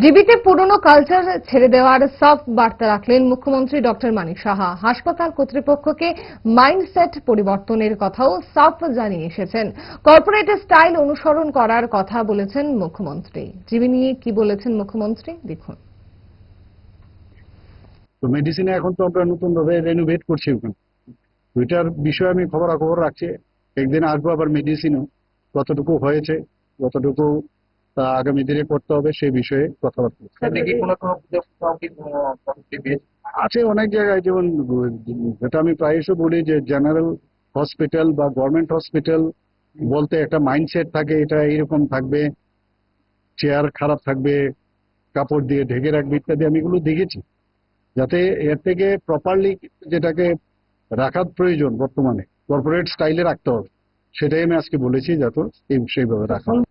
জীবিতে পুরনো কালচার ছেড়ে দেওয়ার সাফ বার্তা রাখলেন মুখ্যমন্ত্রী ডক্টর মানিক সাহা। হাসপাতাল কর্তৃপক্ষকে মাইন্ডসেট পরিবর্তনের কথাও সাফ জানিয়ে এসেছেন। কর্পোরেট স্টাইল অনুসরণ করার কথা বলেছেন মুখ্যমন্ত্রী। জীবী নিয়ে কি বলেছেন মুখ্যমন্ত্রী দেখুন। তো মেডিসিনে এখন তো আমরা নতুন ভাবে রেনোভেট করছি ওখানে, ওইটার বিষয়ে আমি খবরাখবর রাখছি। একদিন আসবো আবার মেডিসিনও কতটুকু হয়েছে, কতটুকু আগামী দিনে করতে হবে সেই বিষয়ে কথাবার্তা আছে অনেক জায়গায়। যেমন যেটা আমি প্রায়শই বলি যে জেনারেল হসপিটাল বা গভর্নমেন্ট হসপিটাল বলতে একটা মাইন্ডসেট থাকে, এটা এইরকম থাকবে, চেয়ার খারাপ থাকবে, কাপড় দিয়ে ঢেকে রাখবে ইত্যাদি। আমি এগুলো দেখেছি, যাতে এর থেকে প্রপারলি যেটাকে রাখার প্রয়োজন বর্তমানে কর্পোরেট স্টাইলে রাখতে হবে, সেটাই আমি আজকে বলেছি, যাতে সেইভাবে রাখা হয়।